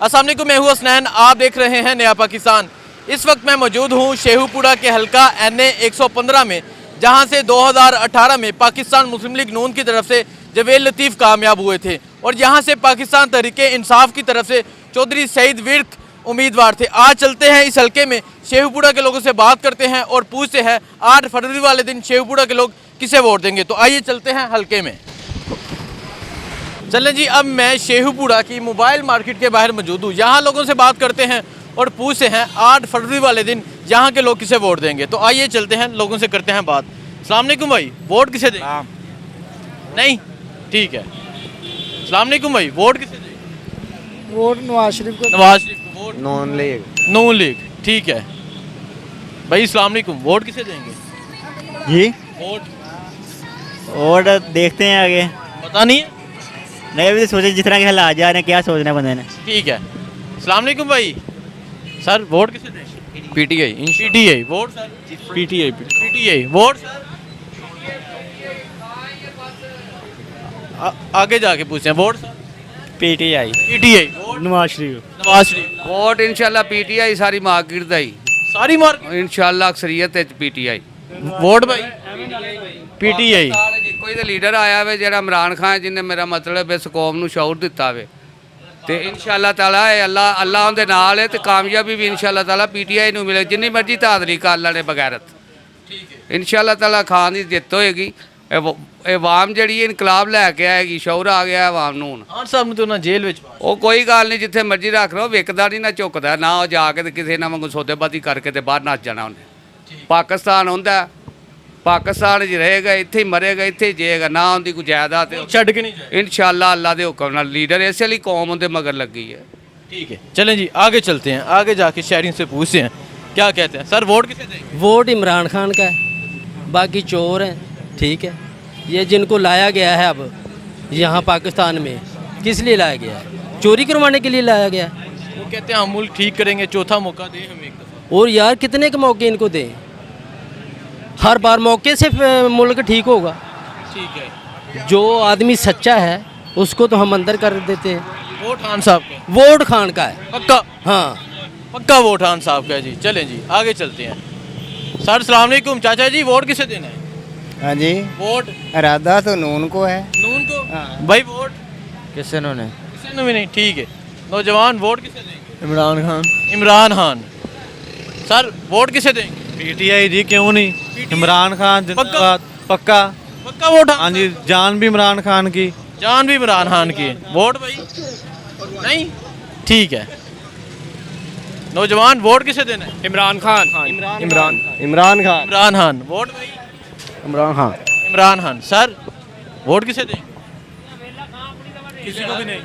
अस्सलाम वालेकुम, मैं हूं हसनैन। आप देख रहे हैं नया पाकिस्तान। इस वक्त मैं मौजूद हूं शेखुपुरा के हल्का NA 115 में, जहां से 2018 में पाकिस्तान मुस्लिम लीग नून की तरफ से जवेद लतीफ़ कामयाब हुए थे और यहां से पाकिस्तान तहरीक इंसाफ की तरफ से चौधरी सईद विर्क उम्मीदवार थे। आज चलते हैं इस हल्के में, शेखुपुरा के लोगों से बात करते हैं और पूछते हैं 8 फरवरी वाले दिन शेखुपुरा के लोग किसे वोट देंगे। तो आइए चलते हैं हल्के में। चलें जी, अब मैं शेखुपुरा की मोबाइल मार्केट के बाहर मौजूद हूँ। यहाँ लोगों से बात करते हैं और पूछते हैं 8 फरवरी वाले दिन यहाँ के लोग किसे वोट देंगे। तो आइए चलते हैं, लोगों से करते हैं बात। अस्सलाम वालेकुम भाई, वोट किसे देंगे? नहीं, ठीक है। अस्सलाम वालेकुम भाई, वोट किसे देंगे? वोट नवाज शरीफ को। नवाज शरीफ को। वोट नून लीग। नून लीग, ठीक है भाई। अस्सलाम वालेकुम, वोट किसे देंगे? जी वोट और देखते हैं आगे। पता नहीं है, नहीं अभी तो सोचे जिस तरह के हालात जा रहे हैं, क्या सोचना है बंदे ने। ठीक है। अस्सलाम वालेकुम भाई, सर वोट किसे देंगे? PTI PTI. Vote sir? PTI. Vote sir? आगे जाके पूछते हैं। Vote sir? PTI. PTI. Vote? Nawaz Sharif. Nawaz Sharif. Vote इंशाल्लाह पीटीआई सारी मार्केट दा ही सारी मार्केट इंशाल्लाह अक्सरियत है पीटीआई। वोट भाई पीटीआई। कोई तो लीडर आया वे जेड़ा इमरान खान जिन्हें मेरा मतलब इस कौम ਨੂੰ ਸ਼ੌਰ ਦਿੱਤਾ ਵੇ ਤੇ ਇਨਸ਼ਾਅੱਲਾ ਤਾਲਾ ਅੱਲਾ ਉਹਦੇ ਨਾਲ ਹੈ ਤੇ ਕਾਮਯਾਬੀ ਵੀ ਇਨਸ਼ਾਅੱਲਾ ਤਾਲਾ ਪੀਟੀਆਈ ਨੂੰ ਮਿਲੇ ਜਿੰਨੀ ਮਰਜ਼ੀ ਤਾਦਰੀ ਕਰ ਲੈਣੇ ਬਗੈਰਤ। ਠੀਕ ਹੈ ਇਨਸ਼ਾਅੱਲਾ ਤਾਲਾ ਖਾਨ ਦੀ ਜਿੱਤ ਹੋਏਗੀ। ਇਹ ਆਵਾਮ ਜਿਹੜੀ ਇਨਕਲਾਬ ਲੈ ਕੇ ਆਏਗੀ, ਸ਼ੌਰ ਆ ਗਿਆ ਆਵਾਮ ਨੂੰ ਹੁਣ। ਖਾਨ ਸਾਹਿਬ ਨੂੰ ਤਾਂ ਨਾ ਜੇਲ੍ਹ ਵਿੱਚ ਉਹ ਕੋਈ ਗੱਲ ਨਹੀਂ, ਜਿੱਥੇ ਮਰਜ਼ੀ ਰੱਖ ਲਓ, ਵਿਕਦਾ ਨਹੀਂ ਨਾ ਝੁਕਦਾ ਨਾ, ਉਹ ਜਾ ਕੇ ਤੇ ਕਿਸੇ ਨਾਲ ਵਾਂਗੂ ਸੌਦੇਬਾਜ਼ੀ ਕਰਕੇ ਤੇ ਬਾਹਰ ਨੱਸ ਜਾਣਾ ਉਹਨੇ। ਪਾਕਿਸਤਾਨ ਹੁੰਦਾ, ਪਾਕਿਸਤਾਨ 'ਚ ਰਹੇਗਾ, ਇੱਥੇ ਹੀ ਮਰੇਗਾ, ਇੱਥੇ ਹੀ ਜੀਏਗਾ, ਨਾ ਉਹਦੀ ਕੋਈ ਜਾਇਦਾਦ ਤੇ ਛੱਡ ਕੇ नहीं जाए। इंशाल्लाह अल्लाह के हुक्म नाल लीडर इस लिए कौम उनके मगर लगी है। ठीक है, चलें जी आगे चलते हैं। आगे जाके शहरियों से पूछते हैं क्या कहते हैं। सर वोट किसे देंगे? वोट इमरान खान का है, बाकी चोर हैं। ठीक है, ये जिनको लाया गया है अब यहाँ पाकिस्तान में, किस लिए लाया गया है? चोरी करवाने के लिए लाया गया है। वो कहते हैं हम मुल्क ठीक करेंगे, चौथा मौका दें हमें एक दफ़ा। और यार कितने के मौके इनको दें? हर बार मौके से मुल्क ठीक होगा? ठीक है। जो आदमी सच्चा है उसको तो हम अंदर कर देते हैं। वोट खान साहब का वोट खान का है। पक्का? हाँ, पक्का वोट खान साहब का है जी। चलें जी आगे चलते हैं। सर अस्सलाम वालेकुम, चाचा जी वोट किसे देना है? हाँ जी, वोट इरादा तो नून को है। नून को। हाँ। भाई वोट किससे उन्होंने? किसी ने भी नहीं, ठीक है। नौजवान वोट किसे देंगे? इमरान खान। इमरान खान। सर वोट किसे देंगे? पीटीआई जी, क्यों नहीं। इमरान खान जिंदाबाद। पक्का। पक्का वोट? हाँ जी, जान भी इमरान खान की। जान भी इमरान खान की है। वोट भाई नहीं, ठीक है। नौजवान वोट किसे देना है? इमरान खान। इमरान इमरान खान। वोट भाई? इमरान खान। इमरान खान। सर वोट किसे देंगे? किसी को भी नहीं।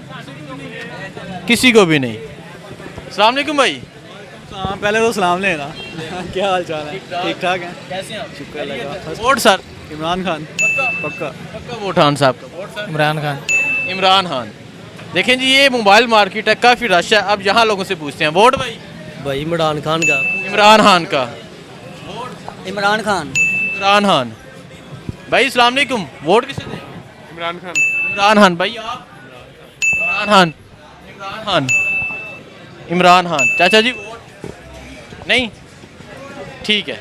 किसी को भी नहीं। अस्सलाम वालेकुम भाई। हाँ, पहले तो सलाम लेना। क्या हाल चाल है? ठीक ठाक है। कैसे हैं? शुक्र लगा। Vote sir? इमरान खान। पक्का। पक्का वोट खान साहब का। Vote sir? इमरान खान। इमरान खान। देखें जी, ये मोबाइल मार्केट है, काफ़ी रश है। अब यहाँ लोगों से पूछते हैं। वोट भाई? भाई इमरान खान का। इमरान खान का। इमरान खान। इमरान खान। भाई अस्सलाम वालेकुम, वोट किसे दें? इमरान खान। इमरान खान। भाई आप? इमरान खान। इमरान खान। इमरान खान। चाचा जी वोट नहीं, ठीक है।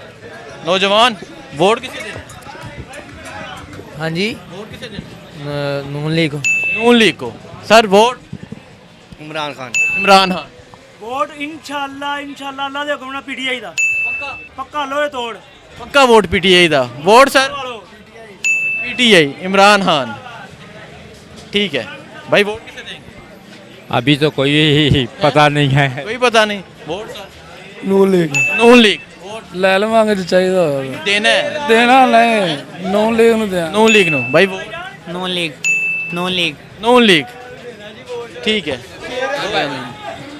नौजवान वोट किसे देना? हाँ जी, वोट किसे देना? नून लीग। नून लीग को। Sir vote? Imran Khan. Imran Khan. Vote इंशाल्लाह अल्लाह दे हुक्म नाल पीटीआई दा पक्का लोए तोड़। पक्का वोट पीटीआई दा। Vote sir? PTI. Imran Khan, ठीक है। भाई वोट किसे देंगे? अभी तो कोई पता नहीं है। कोई पता नहीं। Vote sir? Noon league. Noon league. Vote ले लवांगे जो चाहिए देना है? देना नहीं, नून लीग ਨੂੰ ਦੇਣਾ। नून लीग नो। भाई वोट? नून league. Noon league. Noon league, ठीक है।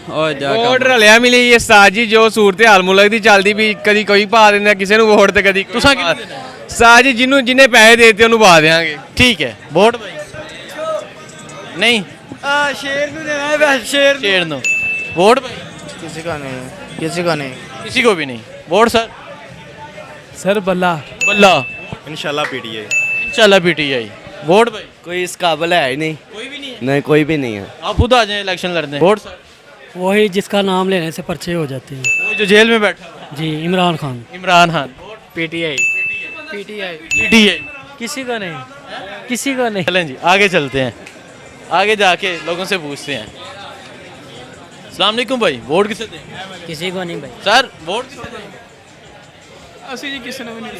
वोट रलिया मिली ये साजी जो सूरत हाल मुल्क दी चलदी भी, कदी कोई पा देना किसी ਨੂੰ वोट ਤੇ कदी तुसा किन्नू देना है? साजी जिन्हें पैसे देते ਉਹਨੂੰ ਪਾ देंगे। ठीक है। वोट भाई? नहीं, शेर नु देना है बस, शेर शेर नो। वोट भाई? किसी का नहीं। किसी का नहीं। किसी को भी नहीं। Vote sir? सर बल्ला। बल्ला। इंशाल्लाह पीटीआई। इंशाल्लाह पीटीआई। वोट भाई? कोई इस काबिल है ही नहीं। कोई भी नहीं है। नहीं, कोई भी नहीं है। आप खुद आ जाए इलेक्शन लड़ने। Vote sir? वही जिसका नाम लेने से पर्चे हो जाते हैं। वो जो जेल में बैठा हुआ है, जी, इमरान खान। इमरान खान। PTI PTI. किसी को नहीं, किसी को नहीं। चलें जी आगे चलते हैं, आगे जाके लोगों से पूछते हैं। अस्सलाम वालेकुम भाई, वोट किसे दें? किसी को नहीं भाई। सर वोट किसे दें? ਅਸੀਂ ਜੀ ਕਿਸੇ ਨੂੰ ਵੀ ਨਹੀਂ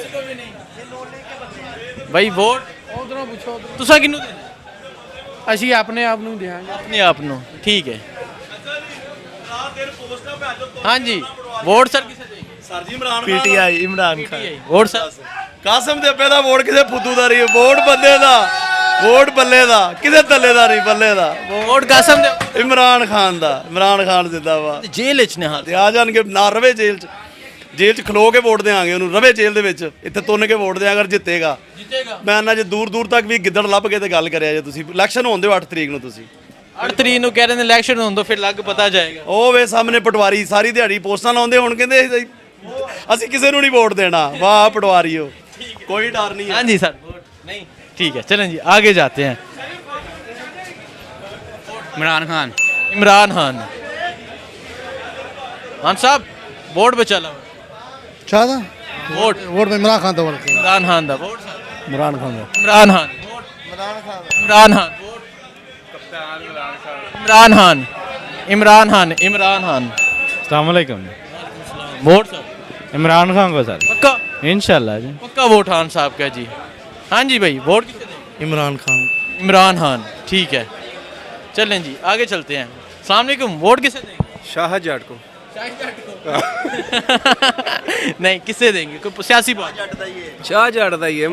भाई वोट ਉਧਰੋਂ ਪੁੱਛੋ तुसा किन्नू देना? ਅਸੀਂ ਆਪਣੇ ਆਪ ਨੂੰ ਦਿਆਂਗੇ अपने आप नु ठीक है। हाँ जी वोट सर किसे दें? ਸਰ ਜੀ Imran PTI Imran PTI vote sir Qasem ਦੇ ਅੱਬੇ ਦਾ ਵੋਟ ਕਿਸੇ ਫੁੱਦੂ ਦਾ ਨਹੀਂ, ਵੋਟ ਬੰਦੇ ਦਾ, ਵੋਟ ਬੱਲੇ ਦਾ, ਕਿਸੇ ਦੱਲੇ ਦਾ ਨਹੀਂ, ਬੱਲੇ ਦਾ। वोट कासम दे ਇਮਰਾਨ ਖਾਨ ਦਾ, ਇਮਰਾਨ ਖਾਨ ਜ਼ਿੰਦਾਬਾਦ। जेल च ने हाथ ਤੇ ਆ ਜਾਣਗੇ ਨਾ ਰਵੇ ਜੇਲ੍ਹ 'ਚ, ਜੇਲ੍ਹ 'ਚ ਖਲੋ ਕੇ ਵੋਟ ਦੇਾਂਗੇ ਉਹਨੂੰ, ਰਵੇ ਜੇਲ੍ਹ ਦੇ ਵਿੱਚ, ਇੱਥੇ ਤੁੰਨ ਕੇ ਵੋਟ ਦਿਆਂ ਅਗਰ ਜਿੱਤੇਗਾ। जीतेगा। ਮੈਂ ਨਾ ਜੇ ਦੂਰ ਦੂਰ ਤੱਕ ਵੀ ਗਿੱਦੜ ਲੱਭ ਕੇ ਤੇ ਗੱਲ ਕਰਿਆ ਜੇ ਤੁਸੀਂ, ਇਲੈਕਸ਼ਨ ਹੋਣ ਦਿਓ 8 ਤਰੀਕ ਨੂੰ ਤੁਸੀਂ। 8 ਤਰੀਕ ਨੂੰ ਕਹਿ ਰਹੇ ਨੇ ਇਲੈਕਸ਼ਨ ਹੋਣ ਤੋਂ ਫਿਰ ਲੱਗ ਪਤਾ ਜਾਏਗਾ। ਉਹ ਵੇ ਸਾਹਮਣੇ ਪਟਵਾਰੀ ਸਾਰੀ ਦਿਹਾੜੀ ਪੋਸਟਾਂ ਲਾਉਂਦੇ, ਹੁਣ ਕਹਿੰਦੇ ਅਸੀਂ ਕਿਸੇ ਨੂੰ ਨਹੀਂ ਵੋਟ ਦੇਣਾ। ਵਾਹ ਪਟਵਾਰੀਓ, ਕੋਈ ਡਰ ਨਹੀਂ ਹੈ। हाँ जी सर वोट नहीं ठीक है। चलें जी आगे जाते हैं। इमरान खान। इमरान खान। खान साहब वोट बचा लो। चाहता वोट वोट में इमरान खान तो वोट इमरान खान दा vote sir. Imran Khan Imran Khan vote Imran Khan vote Imran Khan Imran Khan Imran Khan सलामकुम। वोट सर इमरान खान को सर पक्का इंशाल्लाह जी। पक्का वोट खान साहब का जी। हाँ जी भाई वोट किसे दें? इमरान खान इमरान खान ठीक है। चलें जी आगे चलते हैं। अस्सलाम वालेकुम वोट किसे देंगे? ਸ਼ਾਹ ਜੱਟ ਕੋ नहीं किसे देंगे? कोई सियासी पार्टी? ਸ਼ਾਹ ਜੱਟ ਦਾ ਹੀ ਹੈ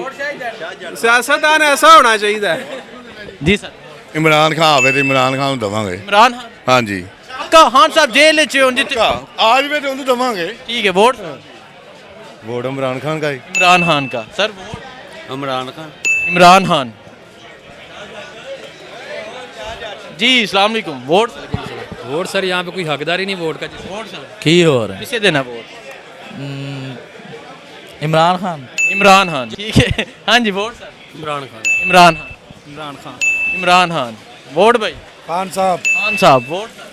ਸਿਆਸਤਦਾਨ ਐਸਾ ਹੋਣਾ ਚਾਹੀਦਾ ਹੈ जी सर इमरान खान आवे तो इमरान खान ਨੂੰ ਦਵਾਂਗੇ। इमरान खान हाँ जी पक्का। खान साहब जेल च हों जिते आज भी तो उनको दवांगे। ठीक है। वोट वोट इमरान खान का ही। इमरान खान का सर। वोट इमरान खान। इमरान खान जी। अस्सलाम वालेकुम वोट वोट सर यहाँ पे कोई हकदार ही नहीं वोट का। वोट सर की हो रहा है? किसे देना वोट? इमरान खान। इमरान खान ठीक है। हाँ जी vote sir Imran Khan. Imran Khan Imran Khan. Imran Khan vote भाई खान साहब खान साहब वोट सर।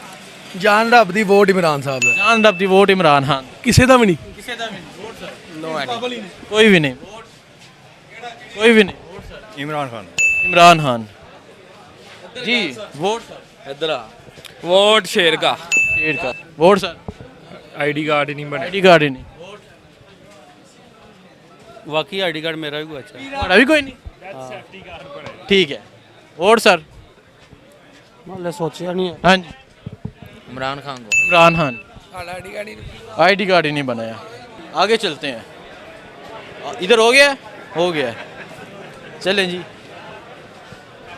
ਜਾਨ ਰੱਬ ਦੀ ਵੋਟ ਇਮਰਾਨ ਸਾਹਿਬ ਦਾ, जान रब दी वोट इमरान खान ਕਿਸੇ ਦਾ ਵੀ ਨਹੀਂ। किसे दा भी नहीं। वोट सर नो आईडी कोई भी नहीं। वोट कोई भी नहीं। Vote sir Imran Khan. इमरान खान जी। वोट सर इधर वोट शेर का। शेर का वोट सर। आईडी कार्ड ही नहीं बने। आईडी कार्ड ही नहीं। वोट वाकई आईडी कार्ड मेरा भी अच्छा है। तुम्हारा भी कोई नहीं। ठीक है। वोट सर मतलब सोचा नहीं है। हाँ जी इमरान खान को। इमरान खान आईडी कार्ड ही नहीं बनाया। आगे चलते हैं। इधर हो गया? हो गया। चलें जी।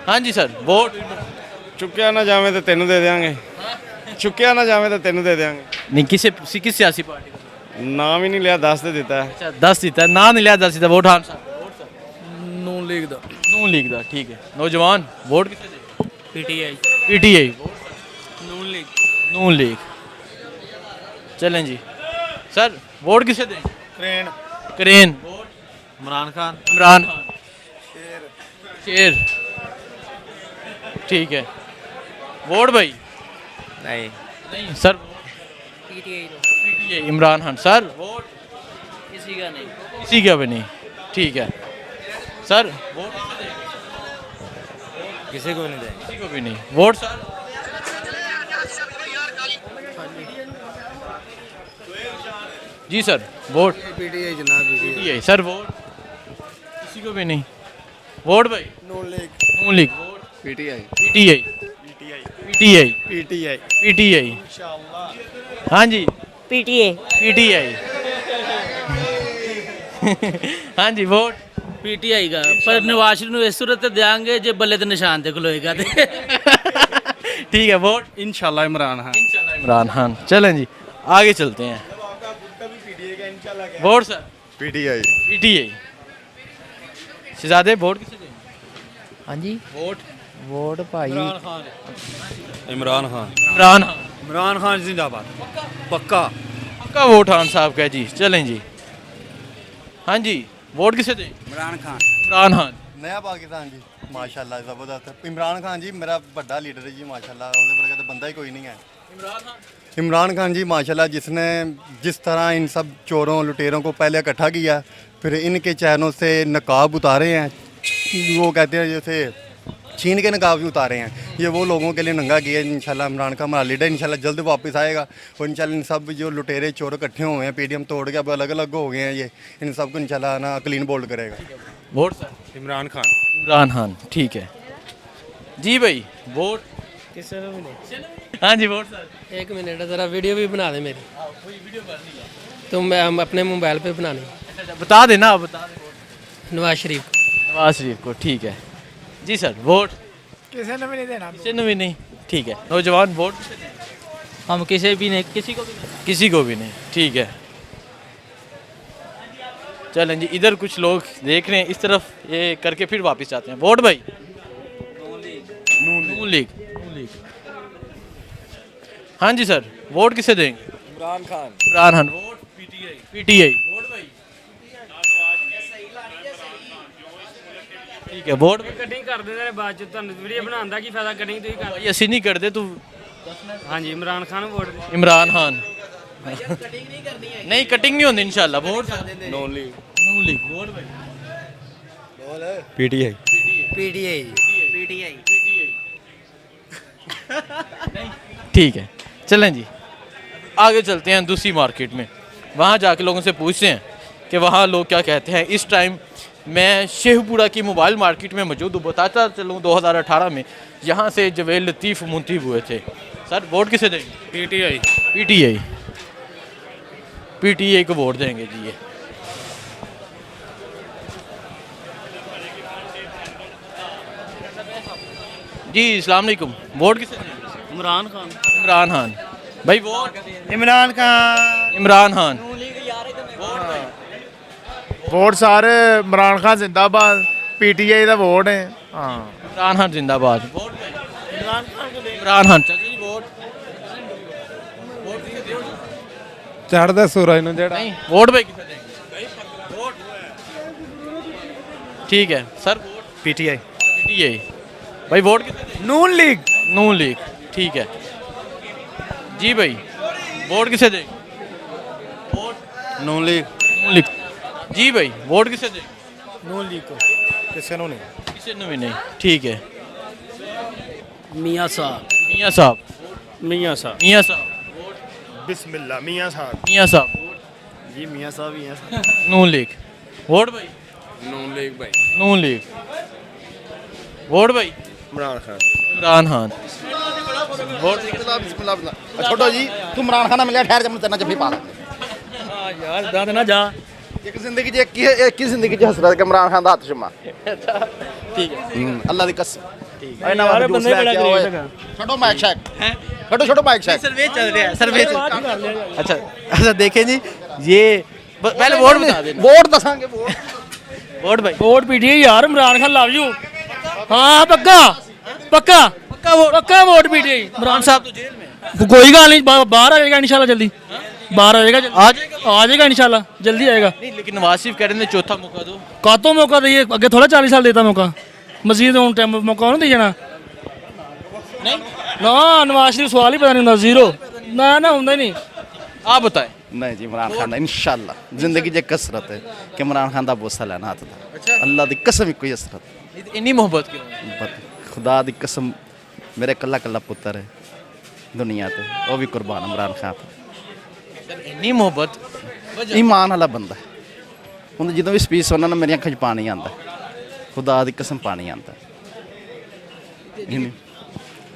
हाँ जी सर वोट चुक्या ना जावे तो तेनू दे देंगे। चुक्या ना जावे तो तेनू दे देंगे। नहीं किस सियासी पार्टी को? नाम ही नहीं लिया, 10 दे देता है। अच्छा 10 देता है ना, नहीं लिया 10 देता। वोट खान साहब ਨੂਨ ਲੀਗ ਦਾ। नून लीग दा ठीक है। नौजवान वोट किसे दे? पीटीआई। पीटीआई नून लीग। नून लीग। चलें जी सर वोट किसे दें? क्रेन करेन इमरान खान। इमरान खान शेर ठीक है। वोट भाई नहीं नहीं sir PTI Imran Khan sir. Vote किसी का नहीं। किसी का भी नहीं। ठीक है सर वोट किसी को नहीं देंगे। किसी को भी नहीं। वोट सर जी सर वोट ਪੀਟੀਆਈ ਜਨਾਬ पीटीआई सर। वोट किसी को भी नहीं। वोट भाई Noon league Noon league. Vote PTI PTI PTI PTI PTI हाँ जी पीटीए पीटीआई हाँ जी वोट पीटीआई का पर नवाज शरीफ ਨੂੰ ਇਸ ਸੂਰਤ ਤੇ ਦੇਾਂਗੇ ਜੇ ਬੱਲੇ ਤੇ ਨਿਸ਼ਾਨ ਤੇ ਖਲੋਏਗਾ ਤੇ ठीक है। वोट ਇਨਸ਼ਾਅੱਲਾ ਇਮਰਾਨ ਖਾਨ। इंशाल्लाह इमरान खान। चलें जी आगे चलते हैं। वोट सर पीटीआई पीटीआई शहजादे वोट किसे दें? हाँ जी वोट वोट भाई इमरान खान। इमरान खान इमरान खान जिंदाबाद पक्का। पक्का वोट खान साहब का जी। चलें जी हाँ जी वोट किसे दें? इमरान खान। इमरान खान नया पाकिस्तान जी माशाल्लाह ज़बरदस्त। इमरान खान जी मेरा बड़ा लीडर है जी माशाल्लाह, ਉਹਦੇ ਵਰਗਾ ਤਾਂ ਬੰਦਾ ਹੀ ਕੋਈ ਨਹੀਂ ਹੈ। इमरान खान जी माशाल्लाह, जिसने जिस तरह इन सब चोरों लुटेरों को पहले इकट्ठा किया, फिर इनके चेहरों से नकाब उतारे हैं, वो कहते हैं जैसे छीन के नकाब भी उतारे हैं, ये वो लोगों के लिए नंगा किया। इंशाल्लाह इमरान खान हमारा लीडर, इंशाल्लाह जल्द वापस आएगा और इंशाल्लाह इन सब जो लुटेरे चोर इकट्ठे हुए हैं, पीडीएम तोड़ के अब अलग अलग हो गए हैं, ये इन सब को इंशाल्लाह ना क्लीन बोल्ड करेगा। Vote sir? इमरान खान। इमरान खान, ठीक है जी भाई। वोट किसी ने भी नहीं। हाँ जी, वोट सर? एक मिनट ज़रा वीडियो भी बना दे मेरी। वीडियो करनी है तो मैं हम अपने मोबाइल पे बनानी। अच्छा, बता देना, आप बता दें। नवाज शरीफ। नवाज शरीफ को, ठीक है जी सर। वोट ਕਿਸੇ ਨੇ ਵੀ ਨਹੀਂ देना। किसी ने भी नहीं, ठीक है। नौजवान वोट हम किसी भी नहीं, किसी को भी नहीं। किसी को भी नहीं, ठीक है। चलें जी, इधर कुछ लोग देख रहे हैं, इस तरफ ये करके फिर वापस जाते हैं। वोट भाई? नून लीग। हाँ जी सर, वोट किसे देंगे? Imran Khan. Imran Khan. Vote PTI. Vote भाई? ठीक है। वोट ਕਟਿੰਗ ਕਰਦੇ ਨੇ ਬਾਅਦ ਚ ਤੁਹਾਨੂੰ ਵੀਡੀਓ ਬਣਾਉਣ ਦਾ ਕੀ ਫਾਇਦਾ, ਕਟਿੰਗ ਤੁਸੀਂ ਕਰ। भाई ਅਸੀਂ नहीं करते, तू ਹਾਂਜੀ ਇਮਰਾਨ ਖਾਨ ਵੋਟ इमरान खान। नहीं, कटिंग नहीं होती इंशाल्लाह। वोट नून लीग। वोट भाई? पीटीआई। पीटीआई। ठीक है, चलें जी, आगे चलते हैं दूसरी मार्केट में, वहाँ जाके लोगों से पूछते हैं कि वहाँ लोग क्या कहते हैं। इस टाइम मैं शेखपुरा की मोबाइल मार्केट में मौजूद हूँ। बताता चलूँ 2018 में यहाँ से जवेल लतीफ़ मुंतखब हुए थे। सर वोट किसे देंगे? पीटीआई। पीटीआई को वोट देंगे जी। ये जी, अस्सलाम वालेकुम। वोट किसे देंगे? इमरान खान। इमरान खान भाई। वोट? इमरान खान। इमरान खान। वोट सारे इमरान खान जिंदाबाद, पीटीआई का वोट है। हाँ, इमरान खान जिंदाबाद। वोट इमरान खान। चाचा जी वोट? चढ़दा सूरज नु जेड़ा। नहीं, वोट भाई किसे देंगे? वोट? ठीक है सर। वोट? पीटीआई भाई। वोट किसे देंगे? नून लीग। ठीक है जी भाई। वोट किसे देंगे? वोट नून लीग। जी भाई। वोट किसे देंगे? नून लीग को। किसी ने नहीं। किसी ने भी नहीं, ठीक है। मियाँ साहब। मियाँ साहब। मियाँ साहब। मियाँ साहब। बिस्मिल्लाह मियां साहब। मियाँ साहब। जी मियाँ साहब ही हैं। नून लीग। वोट भाई? नून लीग भाई। नून लीग। वोट भाई? इमरान खान। इमरान खान। वोट? छोटो जी, तू इमरान खान मिलिया, ठहर जा, तेना जब भी पा यार दाद ना जा। एक जिंदगी च एक ही जिंदगी च हसरत के इमरान खान दा हत्थ छुमा। ठीक है। अल्लाह दी कसम। यार बंदे बड़ा गरीब है। छोटो माइक शैक। छोटो माइक शैक। सर्वे चल रहा है, सर्वे चल। अच्छा देखें जी, ये पहले वोट बता देना। वोट दसांगे। वोट भाई? वोट पीटीआई यार, इमरान खान लव यू। हाँ पक्का वोट पीटीआई। इमरान साहब तो जेल में। कोई गल नहीं, बाहर आ जाएगा इंशाल्लाह जल्दी। बाहर आ जाएगा, आ जाएगा इंशाल्लाह जल्दी आएगा। नहीं, लेकिन नवाज शरीफ कह रहे हैं चौथा मौका दो। कातो मौका दिए, अगे थोड़ा 40 साल देता मौका, मजीद हूँ टाइम मौका नहीं देना। नहीं ना नवाज शरीफ सवाल ही पता नहीं होंदा, जीरो ना होंदा ही नहीं। आप बताएं। नहीं जी, इमरान खान इंशाल्लाह जिंदगी च कसरत है कि इमरान खान दा बोसा लेना हाथ दा। अल्लाह दी कसम कोई असरत। इतनी मोहब्बत क्यों? खुदा दी कसम, मेरे कल्ला पुत्र है दुनिया ते, वो भी कुर्बान इमरान खान। इतनी मोहब्बत। ईमान वाला बंदा है। उन्हें जो भी स्पीच सुनना ना, मेरी अखा च पानी आता, खुदा दी कसम पानी आता।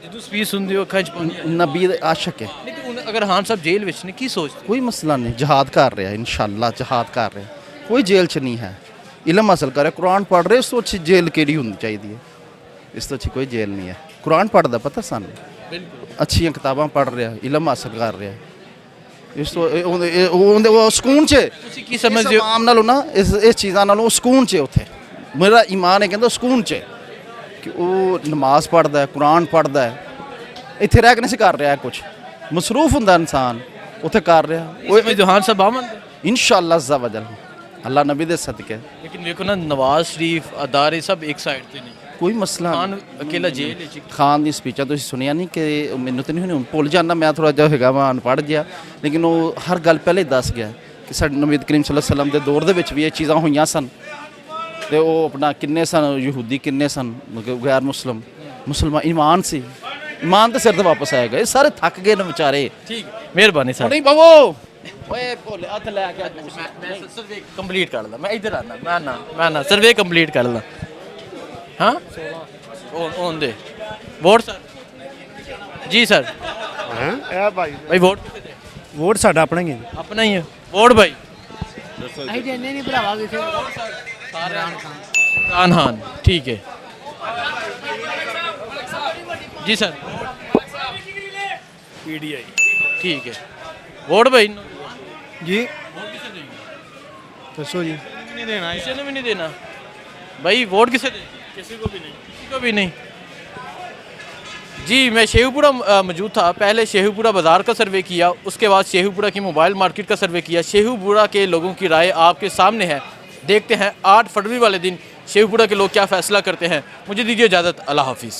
जो स्पीच सुनते हो खच पानी। नबी दे आशिक है। लेकिन अगर खान साहब जेल विच ने की सोचते? कोई मसला नहीं, जहाद कर रहा है इंशाल्लाह, जहाद कर रहा है, कोई जेल च नहीं है। इलम हासिल कर रहे, कुरान पढ़ रहे, इस तो अच्छी जेल केड़ी होनी चाहिए? इस तो अच्छी कोई जेल नहीं है। कुरान पढ़ता पता सानू, अच्छियां किताबां पढ़ रहा, इलम हासिल कर रहा, इस तो सुकून च की समझदे हो? आम नालों ना इस चीज़ां नालों सुकून च उत्थे। मेरा ईमान है कहंदा सुकून च कि वो नमाज पढ़ता है, कुरान पढ़ता है, इत्थे रह के नहीं कर रहा कुछ, मसरूफ हुंदा इंसान, उत्थे कर रहा। खान साहब आमद इंशाअल्लाह अज़्ज़ा वजल, अल्लाह नबी दे सदके। लेकिन देखो ना, नवाज शरीफ अदारे सब एक साइड पे नहीं। ਕੋਈ ਮਸਲਾ ਖਾਨ ਨਹੀਂ। ਅਕੇਲਾ ਜੇਲ੍ਹ ਵਿੱਚ ਖਾਨ ਦੀ ਸਪੀਚਾਂ ਤੁਸੀਂ ਸੁਣਿਆ ਨਹੀਂ ਕਿ ਮੈਨੂੰ ਤਾਂ ਨਹੀਂ ਹੁਣ ਭੁੱਲ ਜਾਂਦਾ, ਮੈਂ ਥੋੜਾ ਜਿਹਾ ਹੈਗਾ ਵਾ ਅਨਪੜ੍ਹ ਜਿਹਾ, ਲੇਕਿਨ ਉਹ ਹਰ ਗੱਲ ਪਹਿਲੇ ਦੱਸ ਗਿਆ ਕਿ ਸਾਡੇ ਨਬੀ ਕਰੀਮ ਸੱਲੱਲਾਹੁ ਅਲੈहि ਵਸੱਲਮ ਦੇ ਦੌਰ ਦੇ ਵਿੱਚ ਵੀ ਇਹ ਚੀਜ਼ਾਂ ਹੋਈਆਂ ਸਨ। ਤੇ ਉਹ ਆਪਣਾ ਕਿੰਨੇ ਸਨ ਯਹੂਦੀ, ਕਿੰਨੇ ਸਨ ਗੈਰ ਮੁਸਲਮਾਨ ਈਮਾਨ ਸੀ, ਈਮਾਨ ਤੇ ਸਿਰ ਤੇ ਵਾਪਸ ਆਏਗਾ। ਇਹ ਸਾਰੇ ਥੱਕ ਗਏ ਨੇ ਵਿਚਾਰੇ। ਠੀਕ ਮਿਹਰਬਾਨੀ ਸਰ ਨਹੀਂ ਬਾਬੋ ਓਏ ਭੋਲੇ ਹੱਥ ਲੈ ਕੇ ਮੈਂ ਸਰਵੇ ਕੰਪਲੀਟ ਕਰ ਲਾਂ, ਮੈਂ ਇੱਧਰ ਆਣਾ, ਮੈਂ ਨਾ ਸਰਵੇ ਕੰਪਲੀਟ ਕਰ ਲਾਂ। ਹਾਂ on ਦੇ ਵੋਟ ਸਰ ਜੀ ਸਰ ਇਹ ਭਾਈ ਭਾਈ ਵੋਟ ਵੋਟ ਸਾਡਾ ਆਪਣਾ ਹੀ ਹੈ ਆਪਣਾ ਹੀ ਹੈ ਵੋਟ ਭਾਈ ਅਸੀਂ ਦੇਣੇ ਨਹੀਂ ਭਰਾਵਾ ਕਿਸੇ ਇਮਰਾਨ ਖਾਨ ਠੀਕ ਹੈ ਜੀ ਸਰ ਪੀਡੀਆਈ ਠੀਕ ਹੈ ਵੋਟ ਭਾਈ ਜੀ ਦੱਸੋ ਜੀ किसी ने भी नहीं देना भाई वोट किसे दे किसी को भी नहीं जी मैं शेखुपुरा मौजूद था। पहले शेखुपुरा बाज़ार का सर्वे किया, उसके बाद शेखुपुरा की मोबाइल मार्केट का सर्वे किया। शेखुपुरा के लोगों की राय आपके सामने है, देखते हैं 8 फरवरी वाले दिन शेखुपुरा के लोग क्या फ़ैसला करते हैं। मुझे दीजिए इजाज़त, अल्लाह हाफिज़।